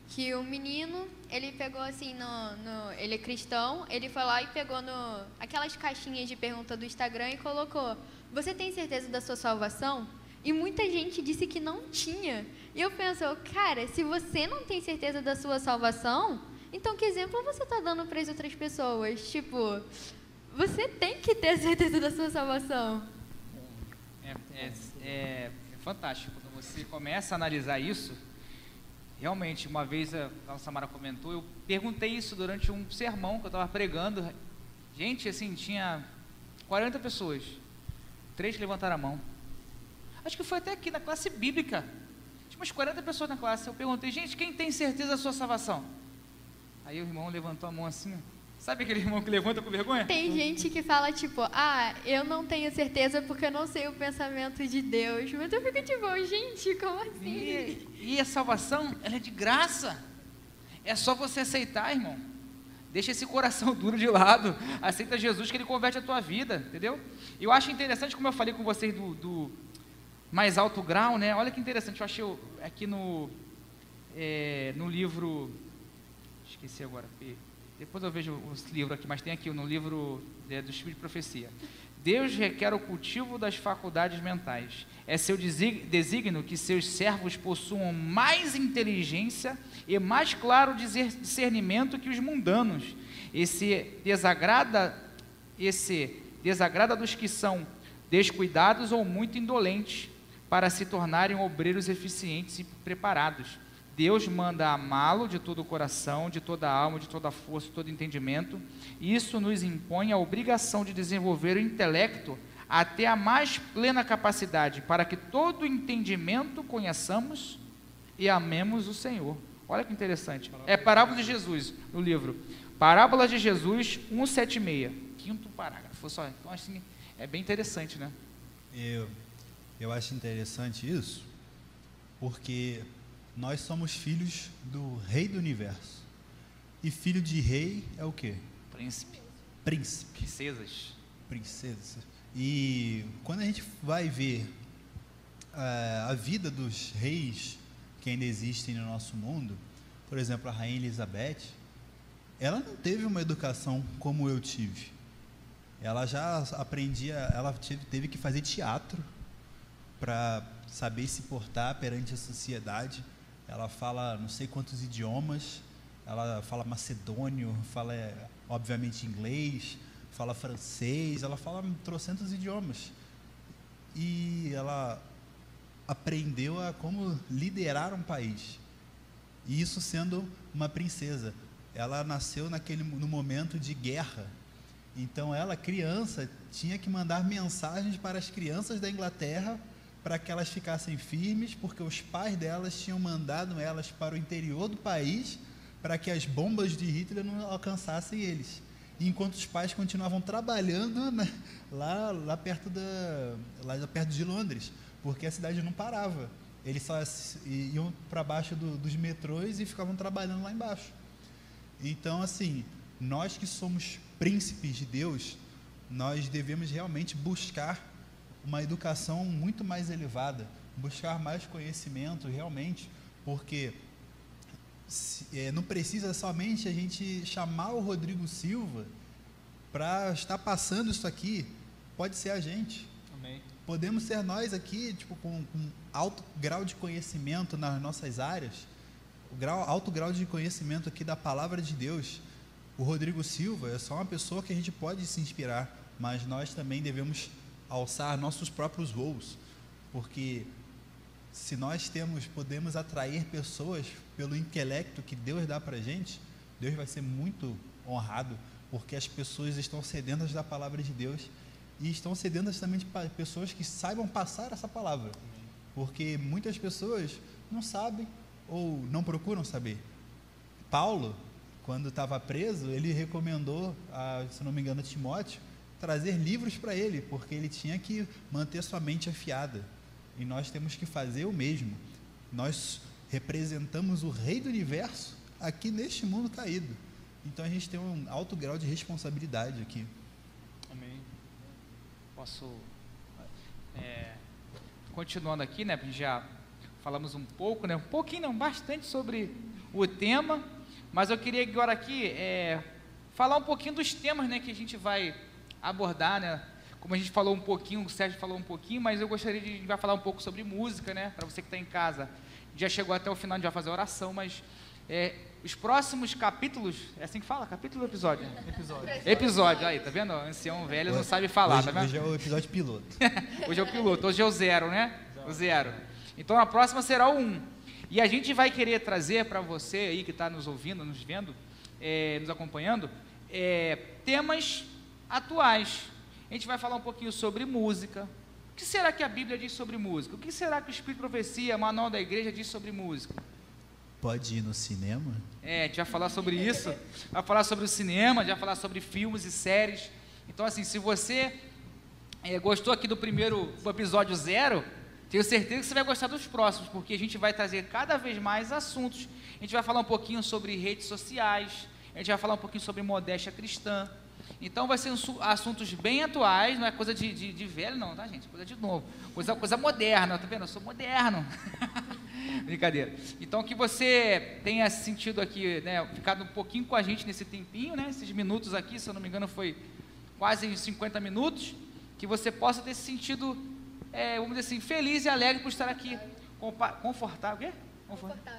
que o menino, ele pegou assim, ele é cristão, ele foi lá e pegou aquelas caixinhas de pergunta do Instagram e colocou, você tem certeza da sua salvação? E muita gente disse que não tinha. E eu penso, cara, se você não tem certeza da sua salvação, então que exemplo você está dando para as outras pessoas? Tipo, você tem que ter certeza da sua salvação. É fantástico. Quando você começa a analisar isso, realmente, uma vez a Samara comentou, eu perguntei isso durante um sermão que eu estava pregando. Gente, assim, tinha 40 pessoas, 3 levantaram a mão. Acho que foi até aqui na classe bíblica, tinha umas 40 pessoas na classe. Eu perguntei, gente, quem tem certeza da sua salvação? Aí o irmão levantou a mão assim, sabe aquele irmão que levanta com vergonha? Tem gente que fala tipo, eu não tenho certeza porque eu não sei o pensamento de Deus. Mas eu fico tipo, gente, como assim? E a salvação, ela é de graça. É só você aceitar, irmão. Deixa esse coração duro de lado. Aceita Jesus que Ele converte a tua vida, entendeu? Eu acho interessante, como eu falei com vocês do mais alto grau, né? Olha que interessante, eu achei aqui no livro, esqueci agora, depois eu vejo os livros aqui, mas tem aqui no livro do Espírito de Profecia. Deus requer o cultivo das faculdades mentais. É seu desígnio que seus servos possuam mais inteligência e mais claro discernimento que os mundanos. Esse desagrada dos que são descuidados ou muito indolentes, para se tornarem obreiros eficientes e preparados. Deus manda amá-lo de todo o coração, de toda a alma, de toda a força, de todo o entendimento. Isso nos impõe a obrigação de desenvolver o intelecto até a mais plena capacidade, para que todo o entendimento conheçamos e amemos o Senhor. Olha que interessante. É Parábola de Jesus, no livro. Parábola de Jesus 176, 5º parágrafo. Então, assim, é bem interessante, né? Eu acho interessante isso, porque nós somos filhos do Rei do Universo. E filho de rei é o quê? Príncipe. Príncipe. Princesas. Princesa. E quando a gente vai ver a vida dos reis que ainda existem no nosso mundo, por exemplo, a Rainha Elizabeth, ela não teve uma educação como eu tive. Ela já aprendia, ela teve que fazer teatro para saber se portar perante a sociedade. Ela fala não sei quantos idiomas, ela fala macedônio, fala obviamente inglês, fala francês, ela fala trocentos idiomas. E ela aprendeu a como liderar um país. E isso sendo uma princesa. Ela nasceu no momento de guerra. Então ela, criança, tinha que mandar mensagens para as crianças da Inglaterra para que elas ficassem firmes, porque os pais delas tinham mandado elas para o interior do país para que as bombas de Hitler não alcançassem eles. E enquanto os pais continuavam trabalhando lá perto de Londres, porque a cidade não parava. Eles só iam para baixo dos metrôs e ficavam trabalhando lá embaixo. Então, assim, nós que somos príncipes de Deus, nós devemos realmente buscar uma educação muito mais elevada, buscar mais conhecimento realmente, porque não precisa somente a gente chamar o Rodrigo Silva para estar passando isso aqui, pode ser a gente. Amém. Podemos ser nós aqui, com alto grau de conhecimento nas nossas áreas, alto grau de conhecimento aqui da palavra de Deus. O Rodrigo Silva é só uma pessoa que a gente pode se inspirar, mas nós também devemos alçar nossos próprios voos, porque se nós podemos atrair pessoas pelo intelecto que Deus dá para a gente, Deus vai ser muito honrado, porque as pessoas estão sedentas da palavra de Deus e estão sedentas também de pessoas que saibam passar essa palavra, porque muitas pessoas não sabem ou não procuram saber. Paulo, quando estava preso, ele recomendou, se não me engano, a Timóteo, trazer livros para ele, porque ele tinha que manter sua mente afiada. E nós temos que fazer o mesmo. Nós representamos o Rei do Universo aqui neste mundo caído. Então a gente tem um alto grau de responsabilidade aqui. Amém. Posso... continuando aqui, né? Já falamos um pouco, né? Um pouquinho, não, bastante sobre o tema, mas eu queria agora aqui falar um pouquinho dos temas, né, que a gente vai abordar, né? Como a gente falou um pouquinho, o Sérgio falou um pouquinho, mas eu gostaria de vai falar um pouco sobre música, né? Para você que está em casa, já chegou até o final, a gente vai fazer a oração, mas os próximos capítulos, é assim que fala? Capítulo ou episódio? Episódio, aí, tá vendo? O ancião velho não sabe falar, tá vendo? Hoje é o episódio piloto. Hoje é o piloto, hoje é o 0, né? O 0. Então a próxima será o 1. E a gente vai querer trazer para você aí que está nos ouvindo, nos vendo, nos acompanhando, temas atuais. A gente vai falar um pouquinho sobre música. O que será que a Bíblia diz sobre música? O que será que o Espírito de Profecia, Manual da Igreja, diz sobre música? Pode ir no cinema? A gente vai falar sobre isso. Vai falar sobre o cinema, vai falar sobre filmes e séries. Então, assim, se você gostou aqui do primeiro episódio 0, tenho certeza que você vai gostar dos próximos, porque a gente vai trazer cada vez mais assuntos. A gente vai falar um pouquinho sobre redes sociais, a gente vai falar um pouquinho sobre modéstia cristã. Então vai ser assuntos bem atuais, não é coisa de velho não, tá, gente? Coisa de novo, coisa moderna, tá vendo? Eu sou moderno. Brincadeira. Então que você tenha sentido aqui, né, ficado um pouquinho com a gente nesse tempinho, né, esses minutos aqui, se eu não me engano foi quase 50 minutos, que você possa ter se sentido, vamos dizer assim, feliz e alegre por estar aqui, confortável,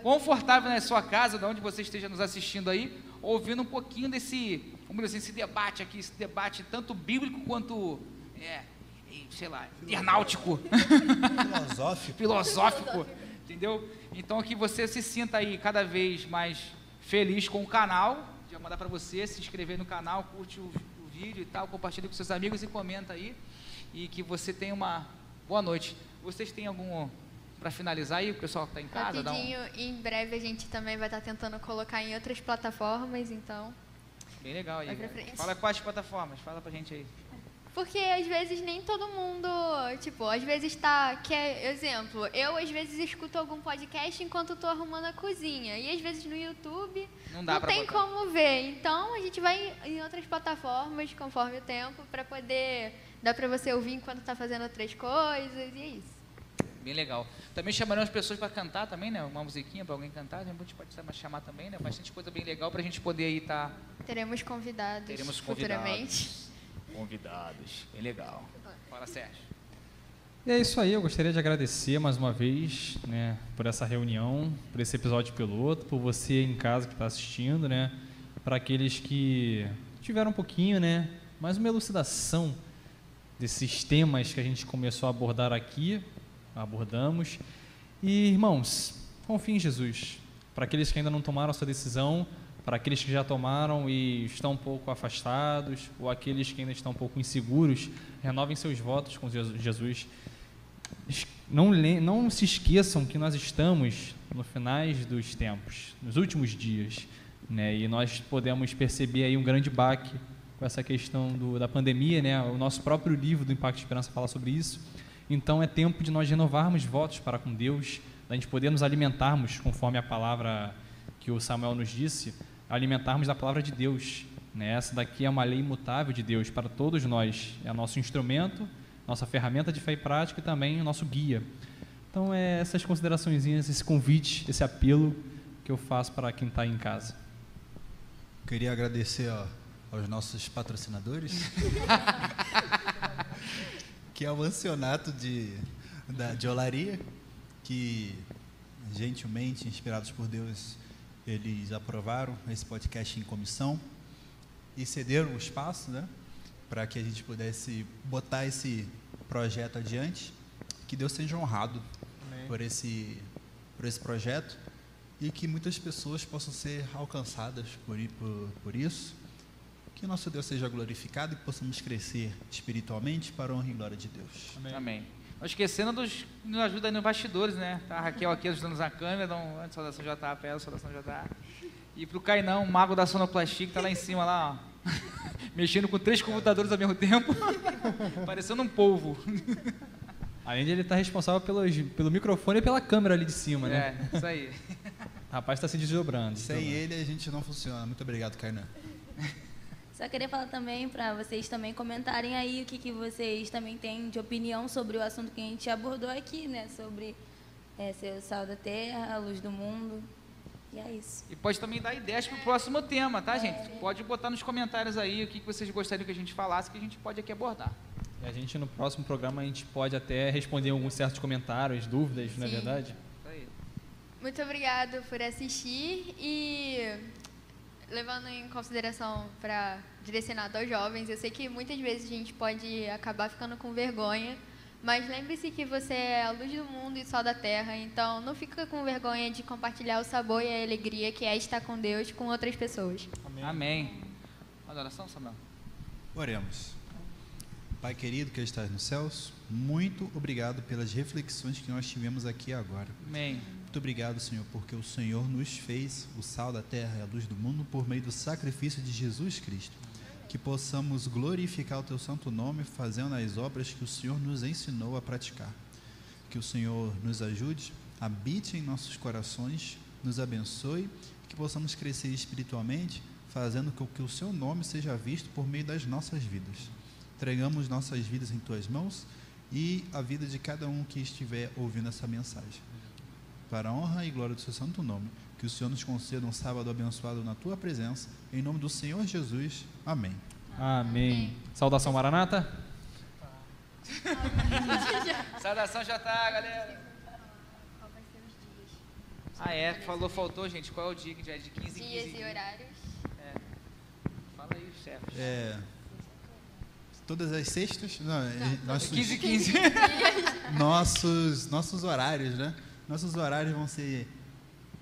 confortável na sua casa, de onde você esteja nos assistindo aí, ouvindo um pouquinho desse, vamos dizer assim, esse debate aqui, esse debate tanto bíblico quanto, sei lá, internautico, filosófico, entendeu? Então que você se sinta aí cada vez mais feliz com o canal, já mandar para você se inscrever no canal, curte o vídeo e tal, compartilha com seus amigos e comenta aí, e que você tenha uma boa noite. Vocês têm algum... Para finalizar aí, o pessoal que está em casa... Rapidinho, em breve a gente também vai estar tentando colocar em outras plataformas, então... Bem legal aí. Fala quais plataformas, fala pra gente aí. Porque às vezes nem todo mundo, tipo, às vezes exemplo, eu às vezes escuto algum podcast enquanto estou arrumando a cozinha. E às vezes no YouTube Não não tem botar. como ver. Então a gente vai em outras plataformas conforme o tempo para poder dar para você ouvir enquanto está fazendo outras coisas. E é isso. Bem legal. Também chamarão as pessoas para cantar também, né? Uma musiquinha para alguém cantar. A gente pode chamar também, né? Bastante coisa bem legal para a gente poder aí estar... Teremos convidados futuramente. Convidados. Bem legal. Fala, Sérgio. E é isso aí, eu gostaria de agradecer mais uma vez, né, por essa reunião, por esse episódio piloto, por você em casa que está assistindo, né, para aqueles que tiveram um pouquinho, né, mais uma elucidação desses temas que a gente começou a abordamos. E, irmãos, confiem em Jesus. Para aqueles que ainda não tomaram a sua decisão, para aqueles que já tomaram e estão um pouco afastados, ou aqueles que ainda estão um pouco inseguros, renovem seus votos com Jesus. Não se esqueçam que nós estamos no finais dos tempos, nos últimos dias, né? E nós podemos perceber aí um grande baque com essa questão da pandemia, né? O nosso próprio livro do Impacto de Esperança fala sobre isso. Então é tempo de nós renovarmos votos para com Deus, da gente poder nos alimentarmos, conforme a palavra que o Samuel nos disse, alimentarmos da palavra de Deus, né? Essa daqui é uma lei imutável de Deus para todos nós, é nosso instrumento, nossa ferramenta de fé e prática e também o nosso guia. Então é essas consideraçõezinhas, esse convite, esse apelo que eu faço para quem está em casa. Queria agradecer aos nossos patrocinadores, que é o Ancionato de Olaria, que gentilmente, inspirados por Deus, eles aprovaram esse podcast em comissão e cederam o espaço, né, para que a gente pudesse botar esse projeto adiante. Que Deus seja honrado por esse projeto e que muitas pessoas possam ser alcançadas por isso. Que nosso Deus seja glorificado e que possamos crescer espiritualmente para a honra e glória de Deus. Amém. Não esquecendo nos ajuda aí nos bastidores, né? Tá a Raquel aqui ajudando na câmera, saudação JA, pela saudação JA. E pro Cainão, o mago da sonoplastia, que tá lá em cima, lá, ó, mexendo com 3 computadores ao mesmo tempo, parecendo um polvo. Além de ele estar responsável pelo microfone e pela câmera ali de cima, né? É, isso aí. O rapaz está se desdobrando. Sem ele a gente não funciona. Muito obrigado, Kainan. Só queria falar também para vocês também comentarem aí o que vocês também têm de opinião sobre o assunto que a gente abordou aqui, né? Sobre ser o sal da terra, a luz do mundo. E é isso. E pode também dar ideias para o próximo tema, tá, gente? Pode botar nos comentários aí o que vocês gostariam que a gente falasse, que a gente pode aqui abordar. E a gente, no próximo programa, a gente pode até responder alguns certos comentários, dúvidas, não é verdade? Isso aí. Muito obrigado por assistir e levando em consideração para direcionado aos jovens, eu sei que muitas vezes a gente pode acabar ficando com vergonha, mas lembre-se que você é a luz do mundo e sal da terra, então não fica com vergonha de compartilhar o sabor e a alegria que é estar com Deus com outras pessoas. Amém. Adoração, Samuel. Oremos. Pai querido que estás nos céus, muito obrigado pelas reflexões que nós tivemos aqui agora. Amém. Muito obrigado, Senhor, porque o Senhor nos fez o sal da terra e a luz do mundo por meio do sacrifício de Jesus Cristo. Que possamos glorificar o Teu santo nome fazendo as obras que o Senhor nos ensinou a praticar. Que o Senhor nos ajude, habite em nossos corações, nos abençoe, que possamos crescer espiritualmente, fazendo com que o Seu nome seja visto por meio das nossas vidas. Entregamos nossas vidas em Tuas mãos e a vida de cada um que estiver ouvindo essa mensagem. Para a honra e glória do Seu santo nome, que o Senhor nos conceda um sábado abençoado na Tua presença, em nome do Senhor Jesus. Amém. Amém. Saudação, Maranata. Saudação, JA, galera. Faltou, gente. Qual é o dia que já é de 15 em 15 Dias e dias? horários. Fala aí, chefe. Todas as sextas? Não, 15 em 15. nossos horários, né? Nossos horários vão ser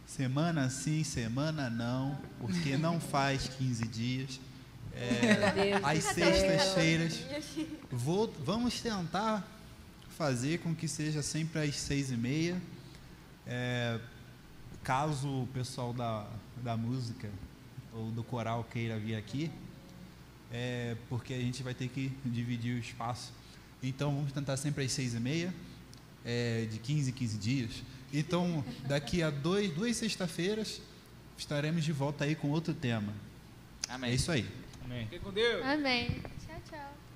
semana sim, semana não, porque não faz 15 dias. Às sextas-feiras. Vamos tentar fazer com que seja sempre às 6h30. Caso o pessoal da música ou do coral queira vir aqui, porque a gente vai ter que dividir o espaço. Então, vamos tentar sempre às 6h30, de 15 em 15 dias. Então, daqui a duas sexta-feiras, estaremos de volta aí com outro tema. Amém. É isso aí. Amém. Fique com Deus. Amém. Tchau, tchau.